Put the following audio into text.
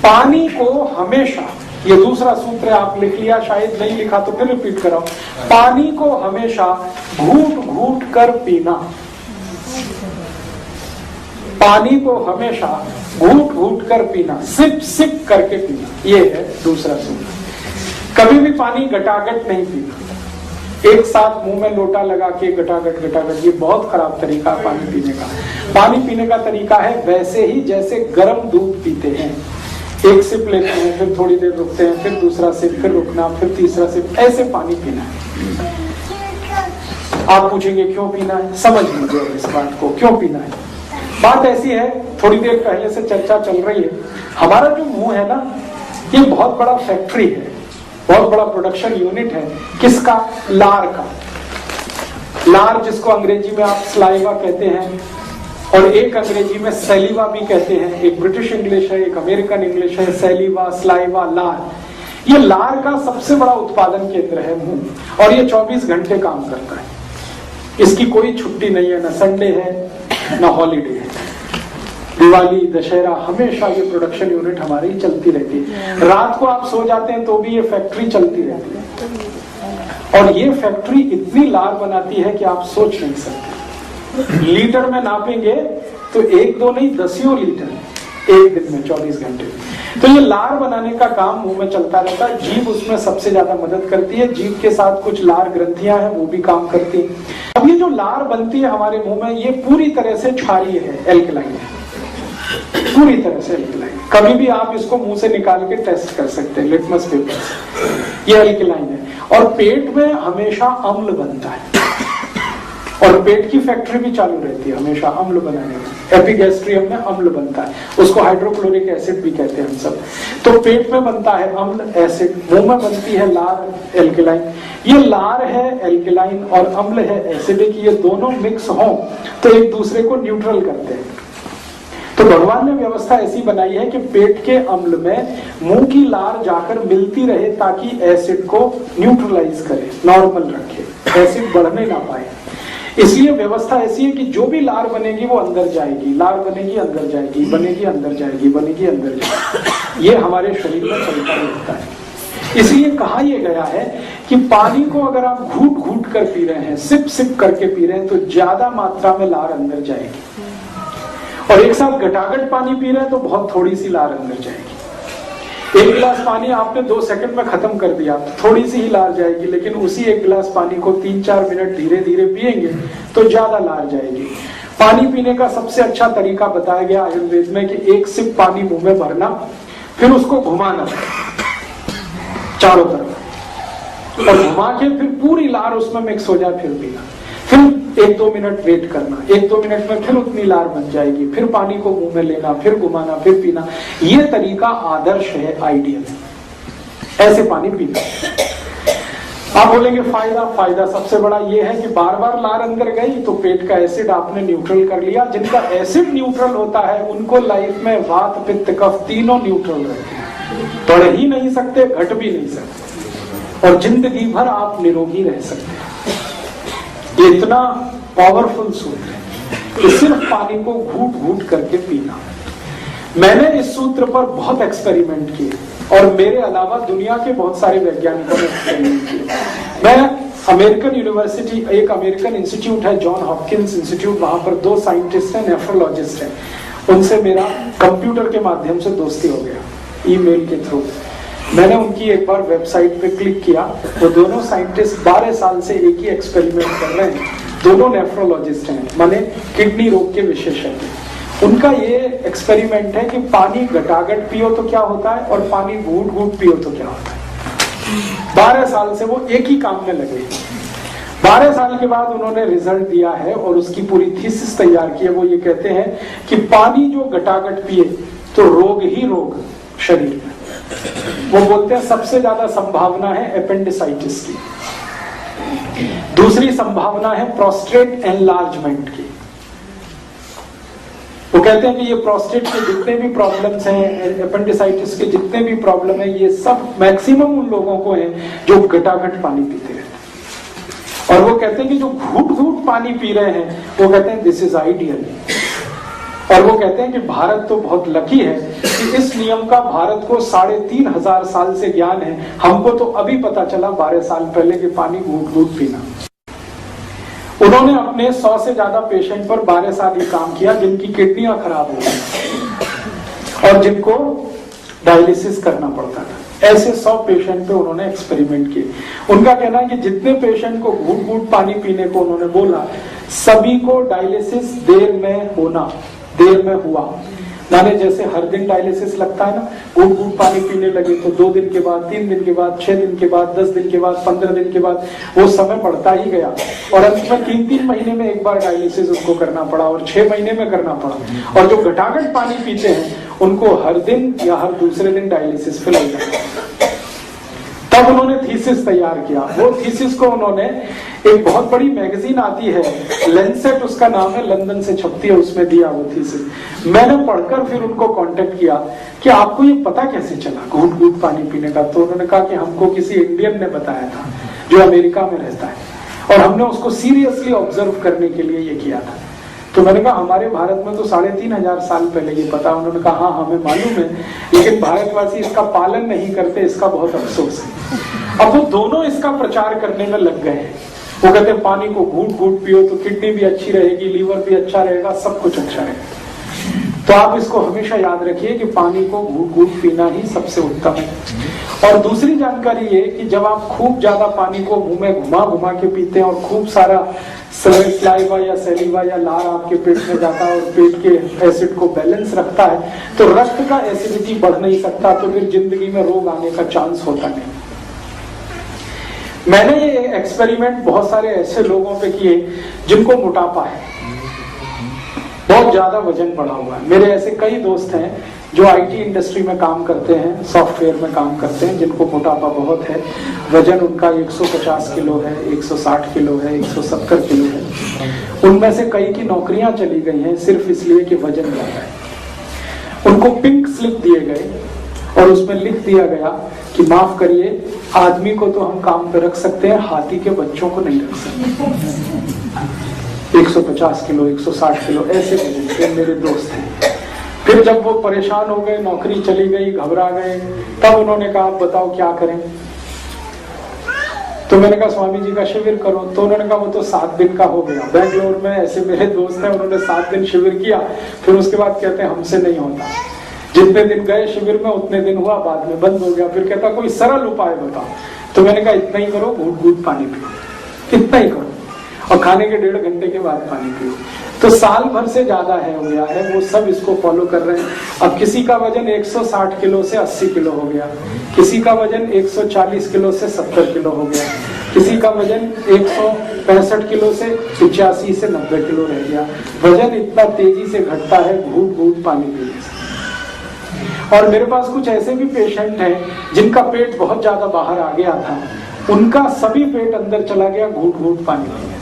पानी को हमेशा, ये दूसरा सूत्र आप लिख लिया, शायद नहीं लिखा तो फिर रिपीट कराओ, पानी को हमेशा घूट घूट कर पीना। पानी को हमेशा घूट घूट कर पीना, सिप सिप करके पीना, ये है दूसरा सूत्र। कभी भी पानी गटागट नहीं पीना, एक साथ मुंह में लोटा लगा के गटागट गटागट, ये बहुत खराब तरीका है पानी पीने का। पानी पीने का तरीका है वैसे ही जैसे गर्म दूध पीते हैं, एक सिप लेते हैं, फिर थोड़ी देर रुकते हैं, फिर दूसरा सिप, फिर रुकना, फिर तीसरा सिप, ऐसे पानी पीना है। आप पूछेंगे क्यों पीना है, समझ लीजिए इस बात को, क्यों पीना है। बात ऐसी है, थोड़ी देर पहले से चर्चा चल रही है, हमारा जो मुंह है ना, ये बहुत बड़ा फैक्ट्री है, बहुत बड़ा प्रोडक्शन यूनिट है। किसका? लार का। लार जिसको अंग्रेजी में आप स्लाइवा कहते हैं, और एक अंग्रेजी में सैलिवा भी कहते हैं, एक ब्रिटिश इंग्लिश है, एक अमेरिकन इंग्लिश है, सैलिवा, स्लाइवा, लार। ये लार का सबसे बड़ा उत्पादन केंद्र है मुंह, और ये 24 घंटे काम करता है, इसकी कोई छुट्टी नहीं है, ना संडे है ना हॉलीडे है। दिवाली, दशहरा, हमेशा ये प्रोडक्शन यूनिट हमारी चलती रहती है। रात को आप सो जाते हैं तो भी ये फैक्ट्री चलती रहती है, और ये फैक्ट्री इतनी लार बनाती है कि आप सोच नहीं सकते। लीटर में नापेंगे तो 1-2 नहीं, 10 लीटर एक दिन में, 24 घंटे। तो ये लार बनाने का काम मुंह में चलता रहता है। जीभ उसमें सबसे ज्यादा मदद करती है, जीभ के साथ कुछ लार ग्रंथियां हैं वो भी काम करती हैं। अब ये जो लार बनती है हमारे मुंह में, ये पूरी तरह से क्षारीय है, एल्कलाइन है, पूरी तरह से एल्कलाइन। कभी भी आप इसको मुंह से निकाल के टेस्ट कर सकते हैं लिटमस पेपर से, ये एल्कलाइन है। और पेट में हमेशा अम्ल बनता है, और पेट की फैक्ट्री भी चालू रहती है हमेशा अम्ल बनाने में। एपिगैस्ट्रियम में अम्ल बनता है, उसको हाइड्रोक्लोरिक एसिड भी कहते हैं हम सब। तो पेट में बनता है अम्ल, एसिड, मुंह में बनती है लार, एल्कलाइन। ये लार है एल्कलाइन और अम्ल है एसिडिक, ये दोनों मिक्स हों तो एक दूसरे को न्यूट्रल करते हैं। तो भगवान ने व्यवस्था ऐसी बनाई है कि पेट के अम्ल में मुंह की लार जाकर मिलती रहे, ताकि एसिड को न्यूट्रलाइज करे, नॉर्मल रखे, एसिड बढ़ने ना पाए। इसलिए व्यवस्था ऐसी है कि जो भी लार बनेगी वो अंदर जाएगी, लार बनेगी अंदर जाएगी, बनेगी अंदर जाएगी, बनेगी अंदर जाएगी। ये हमारे शरीर में चलता रहता है। इसलिए कहा यह गया है कि पानी को अगर आप घूट घूट कर पी रहे हैं, सिप सिप करके पी रहे हैं, तो ज्यादा मात्रा में लार अंदर जाएगी। और एक साथ गटागट पानी पी रहे हैं तो बहुत थोड़ी सी लार अंदर जाएगी। एक गिलास पानी आपने 2 सेकंड में खत्म कर दिया, थोड़ी सी ही लार जाएगी, लेकिन उसी एक गिलास पानी को 3-4 मिनट धीरे धीरे पिएंगे तो ज्यादा लार जाएगी। पानी पीने का सबसे अच्छा तरीका बताया गया आयुर्वेद में कि एक सिप पानी मुंह में भरना, फिर उसको घुमाना चारों तरफ, और घुमा के फिर पूरी लार उसमें मिक्स हो जाए, फिर पीना। फिर 1-2 मिनट वेट करना, 1-2 मिनट में फिर उतनी लार बन जाएगी, फिर पानी को मुंह में लेना, फिर घुमाना, फिर पीना। ये तरीका आदर्श है, आइडियल है, ऐसे पानी पीना। आप बोलेंगे फायदा सबसे बड़ा ये है कि बार बार लार अंदर गई तो पेट का एसिड आपने न्यूट्रल कर लिया। जिनका एसिड न्यूट्रल होता है उनको लाइफ में वात, पित्त, कफ तीनों न्यूट्रल रहते हैं, बढ़ ही नहीं सकते, घट भी नहीं सकते, और जिंदगी भर आप निरोगी रह सकते हैं। ये इतना पावरफुल सूत्र है कि सिर्फ पानी को घूट घूट करके पीना। मैंने इस सूत्र पर बहुत एक्सपेरिमेंट किए, और मेरे अलावा दुनिया के बहुत सारे वैज्ञानिकों ने एक्सपेरिमेंट किए। मैं अमेरिकन यूनिवर्सिटी, एक अमेरिकन इंस्टीट्यूट है जॉन हॉपकिंस इंस्टीट्यूट, वहां पर 2 साइंटिस्ट हैं, नेफ्रोलॉजिस्ट हैं, उनसे मेरा कंप्यूटर के माध्यम से दोस्ती हो गया, ईमेल के थ्रू। मैंने उनकी एक बार वेबसाइट पे क्लिक किया, वो दोनों साइंटिस्ट 12 साल से एक ही एक्सपेरिमेंट कर रहे हैं, दोनों नेफ्रोलॉजिस्ट हैं, माने किडनी रोग के विशेषज्ञ। उनका ये एक्सपेरिमेंट है कि पानी गटागट पियो तो क्या होता है, और पानी घूट घूट पियो तो क्या होता है। 12 साल से वो एक ही काम में लगे। 12 साल के बाद उन्होंने रिजल्ट दिया है, और उसकी पूरी थीसिस तैयार की है। वो ये कहते हैं कि पानी जो गटागट पिए तो रोग ही रोग शरीर में। वो बोलते हैं सबसे ज्यादा संभावना है एपेंडिसाइटिस की, दूसरी संभावना है प्रोस्टेट एनलार्जमेंट की। वो कहते हैं कि ये प्रोस्टेट के जितने भी प्रॉब्लम्स हैं, एपेंडिसाइटिस के जितने भी प्रॉब्लम है, ये सब मैक्सिमम उन लोगों को है जो गटागट पानी पीते रहते हैं। और वो कहते हैं कि जो घूट घूट पानी पी रहे हैं, वो कहते हैं दिस इज आइडियल। और वो कहते हैं कि भारत तो बहुत लकी है कि इस नियम का भारत को 3500 साल से ज्ञान है, हमको तो अभी पता चला 12 साल पहले कि पानी घूट घूट पीना। उन्होंने अपने 100 से ज्यादा पेशेंट पर 12 साल ही काम किया जिनकी किडनियां खराब हो गई और जिनको डायलिसिस करना पड़ता था। ऐसे 100 पेशेंट पे उन्होंने एक्सपेरिमेंट किए। उनका कहना है कि जितने पेशेंट को घूट घूट पानी पीने को उन्होंने बोला, सभी को डायलिसिस देर में हुआ। माने जैसे हर दिन डायलिसिस लगता है ना, घूट घूट पानी पीने लगे तो 2 दिन के बाद, 3 दिन के बाद, 6 दिन के बाद, 10 दिन के बाद, 15 दिन के बाद वो समय बढ़ता ही गया और अंत में 3-3 महीने में एक बार डायलिसिस उनको करना पड़ा और 6 महीने में करना पड़ा। और जो घटाघट पानी पीते हैं उनको हर दिन या हर दूसरे दिन डायलिसिस पे लग जाता है। तब उन्होंने थीसिस तैयार किया। वो थीसिस को उन्होंने, एक बहुत बड़ी मैगजीन आती है लेंसेट उसका नाम है, लंदन से छपती है, उसमें दिया वो थीसिस। मैंने पढ़कर फिर उनको कांटेक्ट किया कि आपको ये पता कैसे चला घूट घूट पानी पीने का। तो उन्होंने कहा कि हमको किसी इंडियन ने बताया था जो अमेरिका में रहता है और हमने उसको सीरियसली ऑब्जर्व करने के लिए ये किया था। तो मैंने कहा हमारे भारत में तो 3500 साल पहले ये पता। उन्होंने कहा हाँ हमें मालूम है, लेकिन भारतवासी इसका पालन नहीं करते, इसका बहुत अफसोस है। अब वो दोनों इसका प्रचार करने में लग गए हैं। वो कहते हैं पानी को घूट घूट पियो तो किडनी भी अच्छी रहेगी, लीवर भी अच्छा रहेगा, सब कुछ अच्छा रहेगा। तो आप इसको हमेशा याद रखिए कि पानी को घूट घूट पीना ही सबसे उत्तम है। और दूसरी जानकारी ये कि जब आप खूब ज्यादा पानी को मुंह में घुमा घुमा के पीते हैं और खूब सारा स्लाइवा या सैलिवा या लार आपके पेट में जाता है और पेट के एसिड को बैलेंस रखता है, तो रक्त का एसिडिटी बढ़ नहीं सकता, तो फिर जिंदगी में रोग आने का चांस होता नहीं। मैंने ये एक्सपेरिमेंट बहुत सारे ऐसे लोगों पे किए जिनको मोटापा है, बहुत ज्यादा वजन बढ़ा हुआ है। मेरे ऐसे कई दोस्त हैं जो आईटी इंडस्ट्री में काम करते हैं, सॉफ्टवेयर में काम करते हैं, जिनको मोटापा बहुत है। वजन उनका 150 किलो है, 160 किलो है, 170 किलो है। उनमें से कई की नौकरियां चली गई हैं सिर्फ इसलिए कि वजन ज्यादा है। उनको पिंक स्लिप दिए गए और उसमें लिख दिया गया कि माफ करिए, आदमी को तो हम काम पे रख सकते हैं, हाथी के बच्चों को नहीं रख सकते। 150 किलो, 160 किलो ऐसे वजन के मेरे दोस्त हैं। फिर जब वो परेशान हो गए, नौकरी चली गई, घबरा गए, तब उन्होंने कहा आप बताओ क्या करें। तो मैंने कहा स्वामी जी का शिविर करो। तो उन्होंने कहा वो तो 7 दिन का हो गया। बेंगलोर में ऐसे मेरे दोस्त हैं, उन्होंने 7 दिन शिविर किया, फिर उसके बाद कहते हैं हमसे नहीं होता। जितने दिन गए शिविर में उतने दिन हुआ, बाद में बंद हो गया। फिर कहता कोई सरल उपाय बताओ। तो मैंने कहा इतना ही करो, घूट घूट पानी पियो, इतना ही करो और खाने के 1.5 घंटे के बाद पानी पियो। तो साल भर से ज्यादा है हो गया है, वो सब इसको फॉलो कर रहे हैं। अब किसी का वजन 160 किलो से 80 किलो हो गया, किसी का वजन 140 किलो से 70 किलो हो गया, किसी का वजन 165 किलो से 85 से 90 किलो रह गया। वजन इतना तेजी से घटता है घूट घूट पानी पीने से। और मेरे पास कुछ ऐसे भी पेशेंट हैं जिनका पेट बहुत ज्यादा बाहर आ गया था, उनका सभी पेट अंदर चला गया घूट घूट पानी पीने।